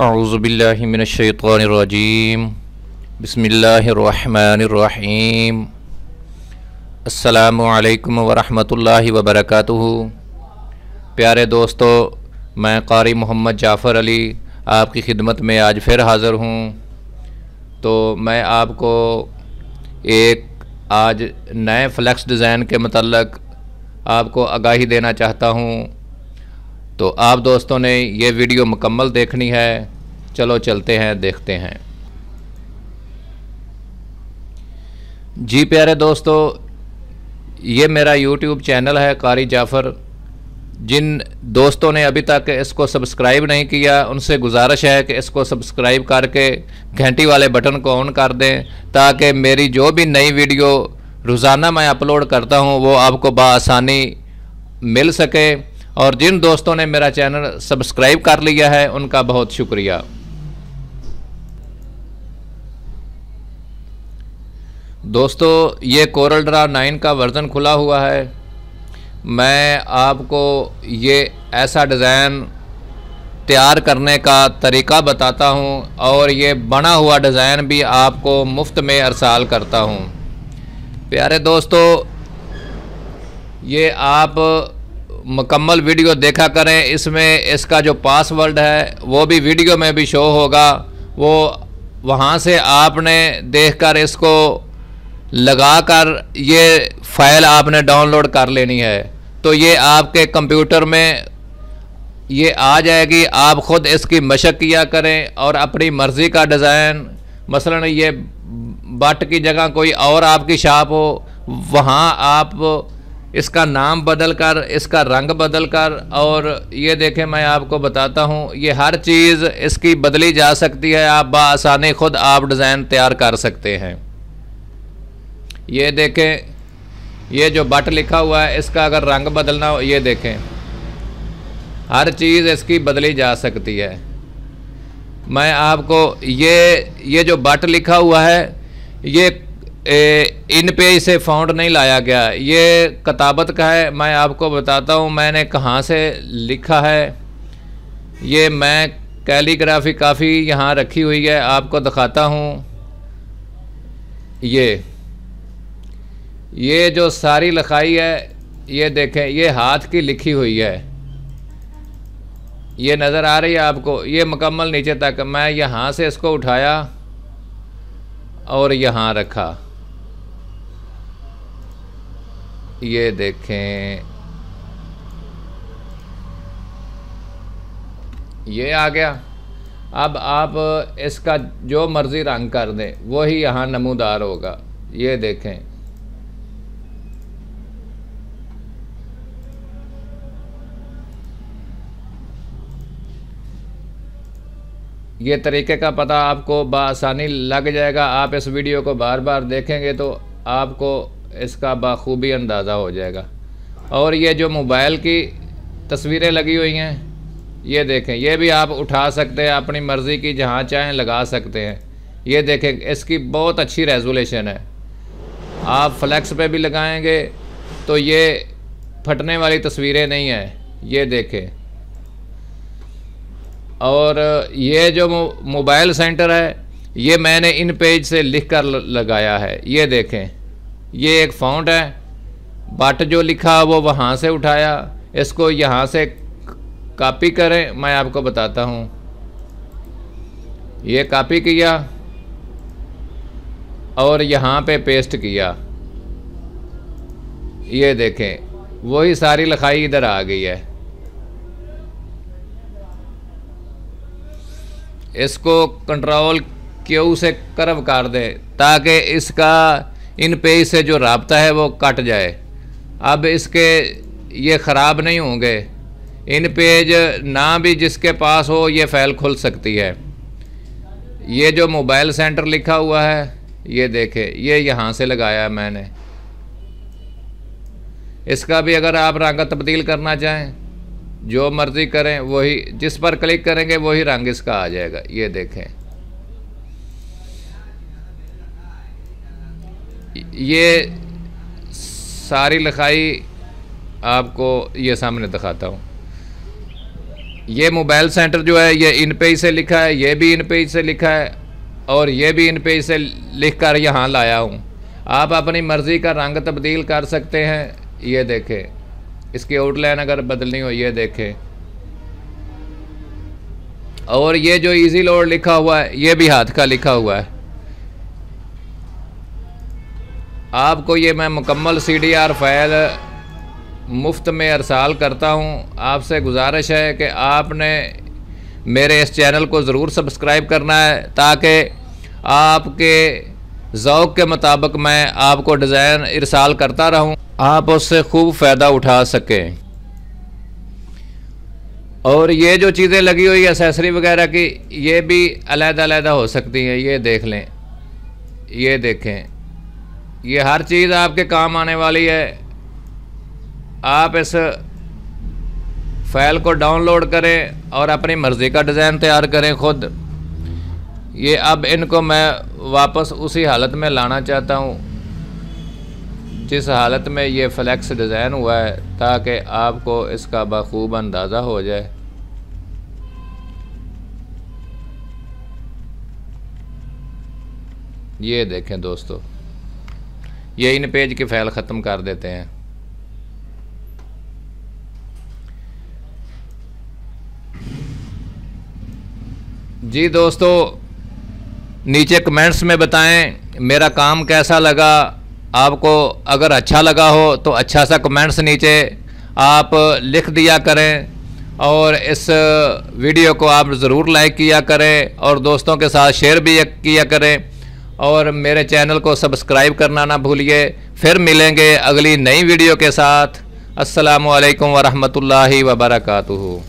औज़ुबिल्लाहि मिनश्शैतानिर्रजीम बिस्मिल्लाहिर्रहमानिर्रहीम अस्सलामु अलैकुम वरहमतुल्लाहि वबरकातुहू। प्यारे दोस्तों, मैं कारी मोहम्मद जाफ़र अली आपकी खिदमत में आज फिर हाज़िर हूँ। तो मैं आपको एक आज नए फ्लेक्स डिज़ाइन के मतलब आपको आगाही देना चाहता हूँ। तो आप दोस्तों ने ये वीडियो मुकम्मल देखनी है। चलो चलते हैं, देखते हैं। जी प्यारे दोस्तों, ये मेरा यूट्यूब चैनल है कारी जाफ़र। जिन दोस्तों ने अभी तक इसको सब्सक्राइब नहीं किया, उनसे गुजारिश है कि इसको सब्सक्राइब करके घंटी वाले बटन को ऑन कर दें, ताकि मेरी जो भी नई वीडियो रोज़ाना मैं अपलोड करता हूँ वो आपको बआसानी मिल सके। और जिन दोस्तों ने मेरा चैनल सब्सक्राइब कर लिया है उनका बहुत शुक्रिया। दोस्तों, ये कोरल ड्रा 9 का वर्ज़न खुला हुआ है। मैं आपको ये ऐसा डिज़ाइन तैयार करने का तरीका बताता हूँ और ये बना हुआ डिज़ाइन भी आपको मुफ्त में अरसाल करता हूँ। प्यारे दोस्तों, ये आप मुकम्मल वीडियो देखा करें। इसमें इसका जो पासवर्ड है वो भी वीडियो में भी शो होगा। वो वहाँ से आपने देखकर इसको लगाकर ये फ़ाइल आपने डाउनलोड कर लेनी है। तो ये आपके कंप्यूटर में ये आ जाएगी। आप ख़ुद इसकी मशक किया करें और अपनी मर्ज़ी का डिज़ाइन, मसलन ये बट की जगह कोई और आपकी शॉप हो, वहाँ आप इसका नाम बदल कर, इसका रंग बदल कर, और ये देखें मैं आपको बताता हूँ, ये हर चीज़ इसकी बदली जा सकती है। आप बआसानी ख़ुद आप डिज़ाइन तैयार कर सकते हैं। ये देखें, ये जो बट लिखा हुआ है, इसका अगर रंग बदलना हो, ये देखें, हर चीज़ इसकी बदली जा सकती है। मैं आपको ये जो बट लिखा हुआ है, ये इन पेज से फ़ॉन्ट नहीं लाया गया, ये किताबत का है। मैं आपको बताता हूँ मैंने कहाँ से लिखा है। ये मैं कैलीग्राफी काफ़ी यहाँ रखी हुई है, आपको दिखाता हूँ। ये जो सारी लिखाई है, ये देखें, ये हाथ की लिखी हुई है। ये नज़र आ रही है आपको, ये मुकम्मल नीचे तक। मैं यहाँ से इसको उठाया और यहाँ रखा, ये देखें, ये आ गया। अब आप इसका जो मर्ज़ी रंग कर दें वही यहाँ नमूदार होगा। ये देखें, ये तरीके का पता आपको बआसानी लग जाएगा। आप इस वीडियो को बार बार देखेंगे तो आपको इसका बाखूबी अंदाज़ा हो जाएगा। और ये जो मोबाइल की तस्वीरें लगी हुई हैं, ये देखें, ये भी आप उठा सकते हैं, अपनी मर्ज़ी की जहाँ चाहें लगा सकते हैं। ये देखें, इसकी बहुत अच्छी रेजोल्यूशन है। आप फ्लैक्स पे भी लगाएंगे तो ये फटने वाली तस्वीरें नहीं हैं। ये देखें, और ये जो मोबाइल सेंटर है, ये मैंने इन पेज से लिख कर लगाया है। ये देखें, ये एक फ़ॉन्ट है, बट जो लिखा वो वहाँ से उठाया, इसको यहाँ से कॉपी करें। मैं आपको बताता हूँ, ये कॉपी किया और यहाँ पे पेस्ट किया। ये देखें, वही सारी लिखाई इधर आ गई है। इसको कंट्रोल क्यू से कर्व कर दें ताकि इसका इन पेज से जो राब्ता है वो कट जाए। अब इसके ये ख़राब नहीं होंगे। इन पेज ना भी जिसके पास हो ये फ़ाइल खुल सकती है। ये जो मोबाइल सेंटर लिखा हुआ है, ये देखें, ये यहाँ से लगाया है मैंने। इसका भी अगर आप रंग तब्दील करना चाहें, जो मर्ज़ी करें, वही जिस पर क्लिक करेंगे वही रंग इसका आ जाएगा। ये देखें, ये सारी लिखाई आपको ये सामने दिखाता हूँ। ये मोबाइल सेंटर जो है ये इन पेज से लिखा है, ये भी इन पेज से लिखा है और ये भी इन पेज से लिख कर यहाँ लाया हूँ। आप अपनी मर्ज़ी का रंग तब्दील कर सकते हैं। ये देखें, इसकी आउटलाइन अगर बदलनी हो ये देखें। और ये जो इजी लोड लिखा हुआ है ये भी हाथ का लिखा हुआ है। आपको ये मैं मुकम्मल CDR फाइल मुफ्त में अरसाल करता हूँ। आपसे गुजारिश है कि आपने मेरे इस चैनल को ज़रूर सब्सक्राइब करना है ताकि आपके ज़ौक़ के मुताबिक मैं आपको डिज़ाइन इरसाल करता रहूँ, आप उससे खूब फ़ायदा उठा सकें। और ये जो चीज़ें लगी हुई एसेसरी वगैरह की ये भी अलग-अलग हो सकती हैं। ये देख लें, ये देखें, ये हर चीज़ आपके काम आने वाली है। आप इस फाइल को डाउनलोड करें और अपनी मर्ज़ी का डिज़ाइन तैयार करें खुद। ये अब इनको मैं वापस उसी हालत में लाना चाहता हूँ जिस हालत में ये फ्लेक्स डिज़ाइन हुआ है, ताकि आपको इसका बखूब अंदाज़ा हो जाए। ये देखें दोस्तों, ये इन पेज की फ़ाइल ख़त्म कर देते हैं। जी दोस्तों, नीचे कमेंट्स में बताएं मेरा काम कैसा लगा। आपको अगर अच्छा लगा हो तो अच्छा सा कमेंट्स नीचे आप लिख दिया करें और इस वीडियो को आप ज़रूर लाइक किया करें और दोस्तों के साथ शेयर भी किया करें और मेरे चैनल को सब्सक्राइब करना ना भूलिए। फिर मिलेंगे अगली नई वीडियो के साथ। अस्सलामु अलैकुम वरहमतुल्लाहि वबरकातुहू।